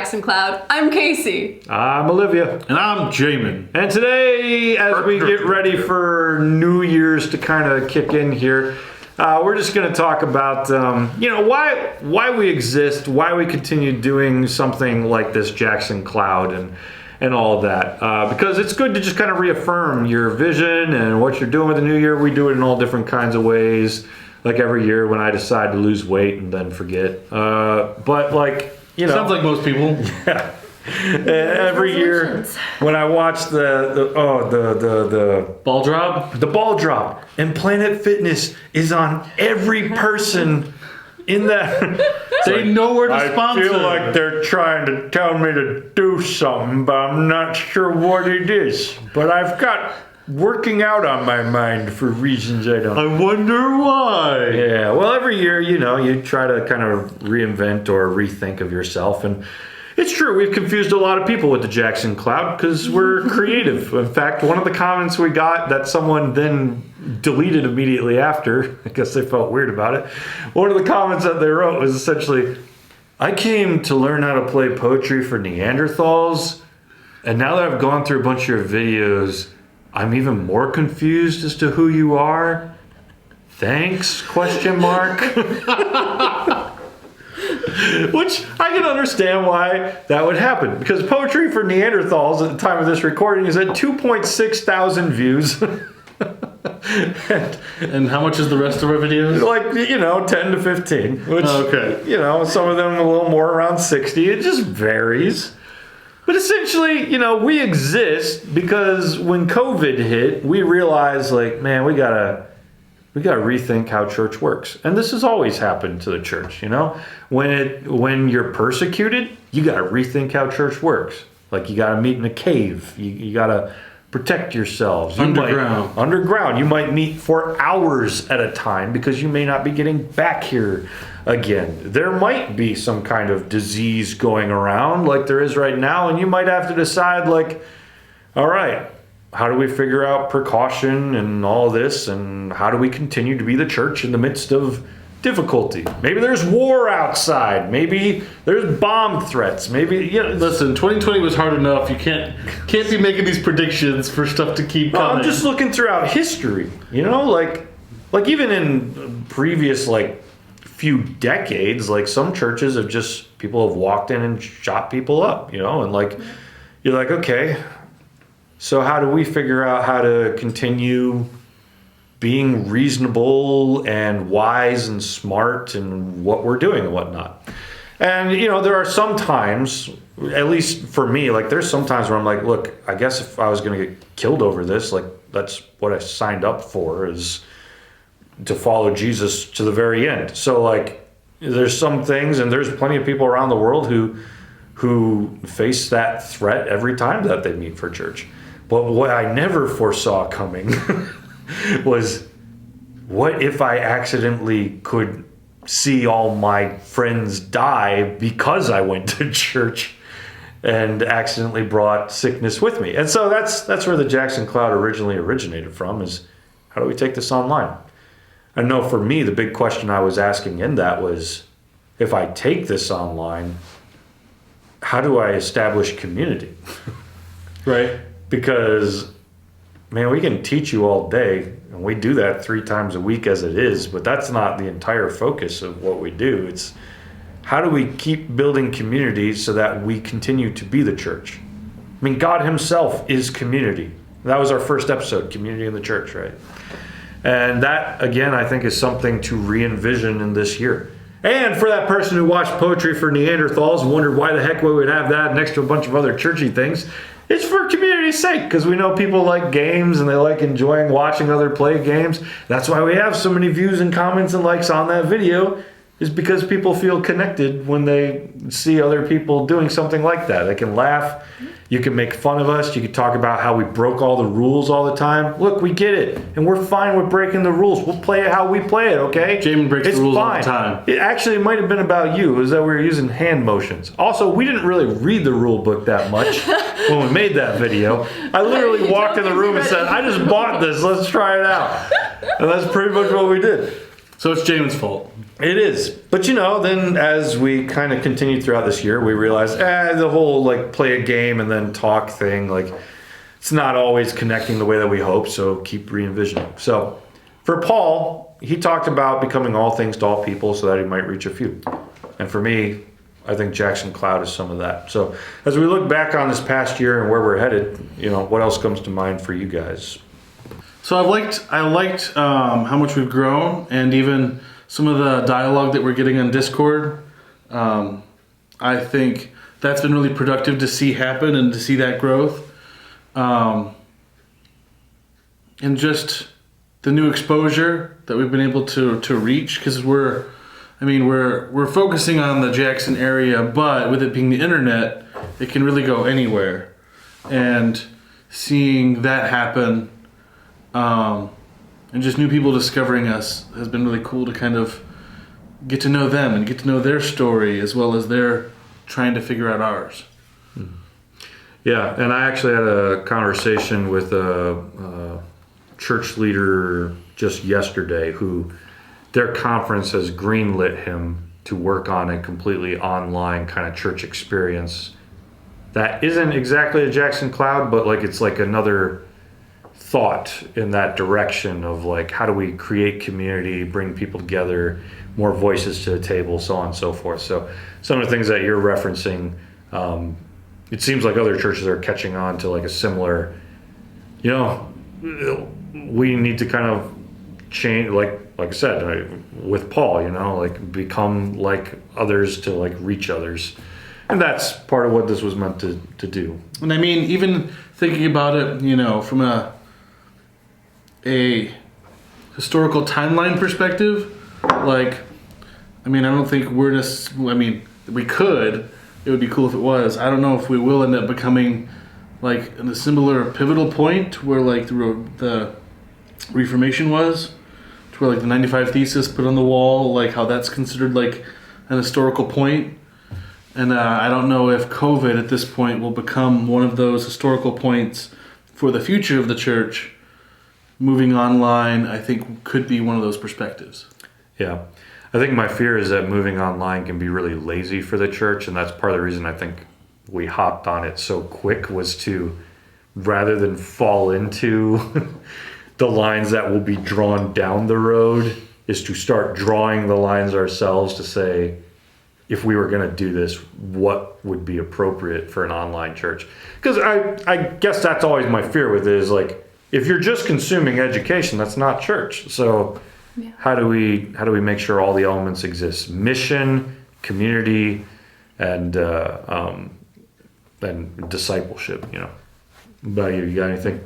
Jackson Cloud. I'm Casey. I'm Olivia. And I'm Jamin. And today, as we get ready for New Year's to kind of kick in here, we're just going to talk about, why we exist, why we continue doing something like this Jackson Cloud and all of that. Because it's good to just kind of reaffirm your vision and what you're doing with the new year. We do it in all different kinds of ways. Like every year when I decide to lose weight and then forget. But sounds like most people. Yeah. Every year when I watch the ball drop, and Planet Fitness is on every person in that. They know where to sponsor. I feel like they're trying to tell me to do something, but I'm not sure what it is. But I've got working out on my mind for reasons I don't. I wonder why. Yeah, well, every year, you try to kind of reinvent or rethink of yourself. And it's true, we've confused a lot of people with the Jackson Cloud because we're creative. In fact, one of the comments we got that someone then deleted immediately after, I guess they felt weird about it. One of the comments that they wrote was essentially, I came to learn how to play poetry for Neanderthals. And now that I've gone through a bunch of your videos, I'm even more confused as to who you are. Thanks, ? Which I can understand why that would happen. Because poetry for Neanderthals at the time of this recording is at 2.6 thousand views. And how much is the rest of our videos? 10 to 15. Which, okay. Some of them a little more around 60. It just varies. But essentially, we exist because when COVID hit, we realized, man, we gotta rethink how church works. And this has always happened to the church, When you're persecuted, you gotta rethink how church works. You gotta meet in a cave. You gotta protect yourselves. Underground. You might meet for hours at a time because you may not be getting back here again. There might be some kind of disease going around like there is right now, and you might have to decide, all right, how do we figure out precaution and all this, and how do we continue to be the church in the midst of difficulty? Maybe there's war outside. Maybe there's bomb threats. Maybe Listen, 2020 was hard enough. You can't be making these predictions for stuff to keep coming. I'm just looking throughout history. Even in previous few decades, some churches have people have walked in and shot people up. And you're like, okay, so how do we figure out how to continue being reasonable and wise and smart in what we're doing and whatnot? And, there are some times, at least for me, there's some times where I'm like, look, I guess if I was going to get killed over this, that's what I signed up for, is to follow Jesus to the very end. So, there's some things, and there's plenty of people around the world who face that threat every time that they meet for church. But what I never foresaw coming was, what if I accidentally could see all my friends die because I went to church and accidentally brought sickness with me? And so that's where the Jackson Cloud originally originated from, is how do we take this online? I know for me, the big question I was asking in that was, if I take this online, how do I establish community? Right. Because, man, we can teach you all day, and we do that 3 times a week as it is, but that's not the entire focus of what we do. It's how do we keep building community so that we continue to be the church? I mean, God himself is community. That was our first episode, community in the church, right? And that, again, I think is something to re-envision in this year. And for that person who watched Poetry for Neanderthals and wondered why the heck we would have that next to a bunch of other churchy things, it's for community's sake, because we know people like games and they like enjoying watching other play games. That's why we have so many views and comments and likes on that video, is because people feel connected when they see other people doing something like that. They can laugh. You can make fun of us. You can talk about how we broke all the rules all the time. Look, we get it. And we're fine with breaking the rules. We'll play it how we play it, okay? Jamin breaks the rules all the time. It might have been about you. It was that we were using hand motions. Also, we didn't really read the rule book that much when we made that video. I literally walked in the room and said, I just bought this. Let's try it out. And that's pretty much what we did. So it's Jamin's fault. It is. But then as we kind of continued throughout this year, we realized, the whole like play a game and then talk thing, like it's not always connecting the way that we hope. So keep re-envisioning. So for Paul, he talked about becoming all things to all people so that he might reach a few. And for me, I think Jackson Cloud is some of that. So as we look back on this past year and where we're headed, what else comes to mind for you guys? So I liked how much we've grown, and even some of the dialogue that we're getting on Discord. I think that's been really productive to see happen and to see that growth. And just the new exposure that we've been able to reach, because we're focusing on the Jackson area, but with it being the internet, it can really go anywhere. And seeing that happen, and just new people discovering us has been really cool to kind of get to know them and get to know their story as well as they're trying to figure out ours. Yeah, and I actually had a conversation with a church leader just yesterday who their conference has greenlit him to work on a completely online kind of church experience that isn't exactly a Jackson Cloud, but like it's like another thought in that direction of like how do we create community, bring people together, more voices to the table, so on and so forth. So some of the things that you're referencing, it seems like other churches are catching on to like a similar, we need to kind of change, like I said, with Paul, like become like others to like reach others. And that's part of what this was meant to do. And I mean, even thinking about it, from a historical timeline perspective, like, I don't think we could. It would be cool if it was. I don't know if we will end up becoming like in a similar pivotal point where like the Reformation was, to where like the 95 Thesis put on the wall, like how that's considered like an historical point. And I don't know if COVID at this point will become one of those historical points for the future of the church. Moving online, I think, could be one of those perspectives. Yeah. I think my fear is that moving online can be really lazy for the church, and that's part of the reason I think we hopped on it so quick, was to, rather than fall into the lines that will be drawn down the road, is to start drawing the lines ourselves to say, if we were going to do this, what would be appropriate for an online church? Because I guess that's always my fear with it, is like, if you're just consuming education, that's not church. So yeah. How do we make sure all the elements exist? Mission, community, and discipleship. About you got anything?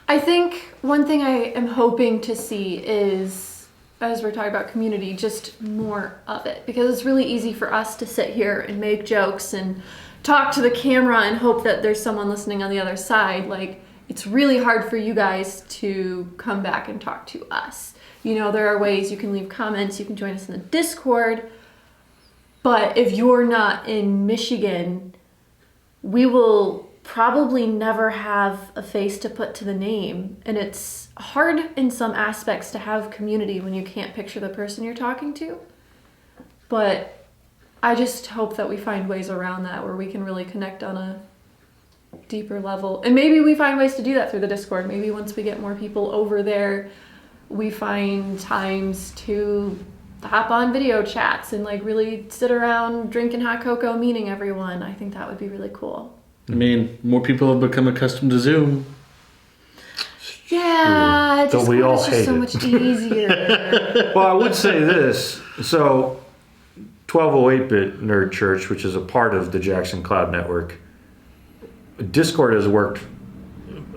I think one thing I am hoping to see is, as we're talking about community, just more of it, because it's really easy for us to sit here and make jokes and talk to the camera and hope that there's someone listening on the other side. Like, it's really hard for you guys to come back and talk to us. There are ways you can leave comments, you can join us in the Discord, but if you're not in Michigan, we will probably never have a face to put to the name. And it's hard in some aspects to have community when you can't picture the person you're talking to. But I just hope that we find ways around that where we can really connect on a deeper level. And maybe we find ways to do that through the Discord. Maybe once we get more people over there, we find times to hop on video chats and like really sit around drinking hot cocoa, meeting everyone. I think that would be really cool. More people have become accustomed to Zoom. Yeah, Though we all hate so it. much easier. Well, I would say this. So 1208-Bit Nerd Church, which is a part of the Jackson Cloud Network, Discord has worked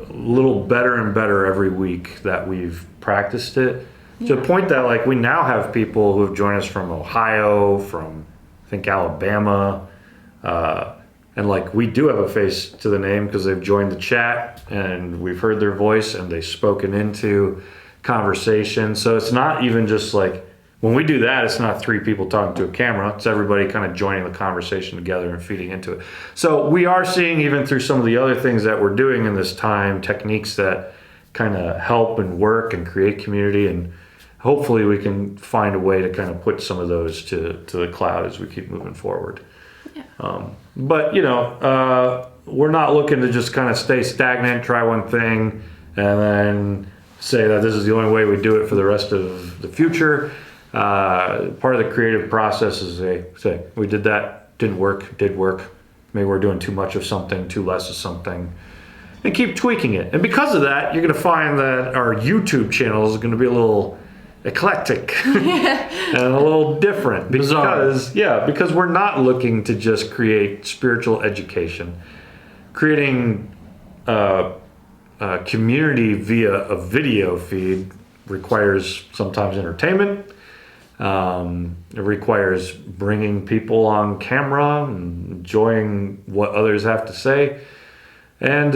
a little better and better every week that we've practiced it, to the point that like we now have people who have joined us from Ohio, from I think Alabama, and like we do have a face to the name because they've joined the chat and we've heard their voice and they've spoken into conversation. So it's not even just like, when we do that, it's not three people talking to a camera. It's everybody kind of joining the conversation together and feeding into it. So we are seeing, even through some of the other things that we're doing in this time, techniques that kind of help and work and create community. And hopefully we can find a way to kind of put some of those to the cloud as we keep moving forward. Yeah. But we're not looking to just kind of stay stagnant, try one thing, and then say that this is the only way we do it for the rest of the future. Part of the creative process is say we did that, did work. Maybe we're doing too much of something, too less of something, and keep tweaking it. And because of that, you're going to find that our YouTube channel is going to be a little eclectic and a little different because we're not looking to just create spiritual education. Creating community via a video feed requires sometimes entertainment. It requires bringing people on camera and enjoying what others have to say, and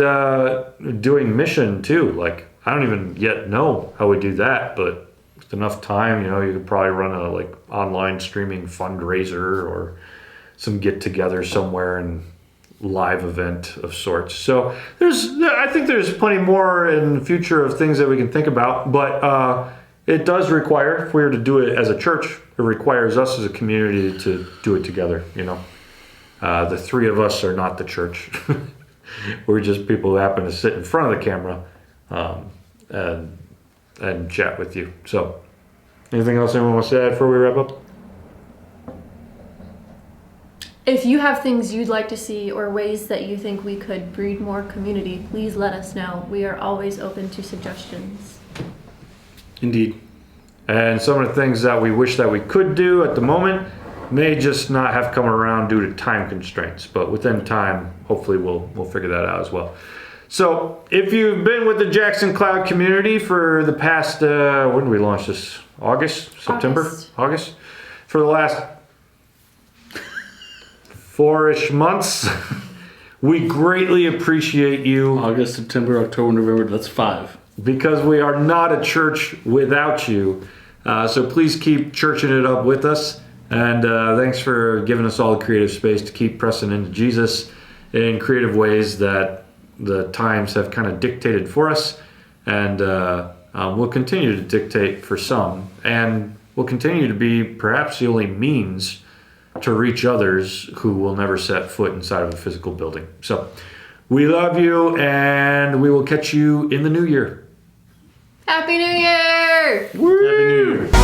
doing mission too. Like, I don't even yet know how we do that, but with enough time, you could probably run a online streaming fundraiser or some get together somewhere and live event of sorts. So I think there's plenty more in the future of things that we can think about, but it does require, if we were to do it as a church, it requires us as a community to do it together. The three of us are not the church. We're just people who happen to sit in front of the camera and chat with you. So anything else anyone wants to add before we wrap up? If you have things you'd like to see or ways that you think we could breed more community, please let us know. We are always open to suggestions. Indeed. And some of the things that we wish that we could do at the moment may just not have come around due to time constraints. But within time, hopefully we'll figure that out as well. So if you've been with the Jackson Cloud community for the past, when did we launch this? August? September? August? For the last 4-ish months. We greatly appreciate you. August, September, October, November, that's 5. Because we are not a church without you. So please keep churching it up with us. And thanks for giving us all the creative space to keep pressing into Jesus in creative ways that the times have kind of dictated for us. And we'll continue to dictate for some. And we'll continue to be perhaps the only means to reach others who will never set foot inside of a physical building. So we love you, and we will catch you in the new year. Happy New Year! Woo! Happy New Year.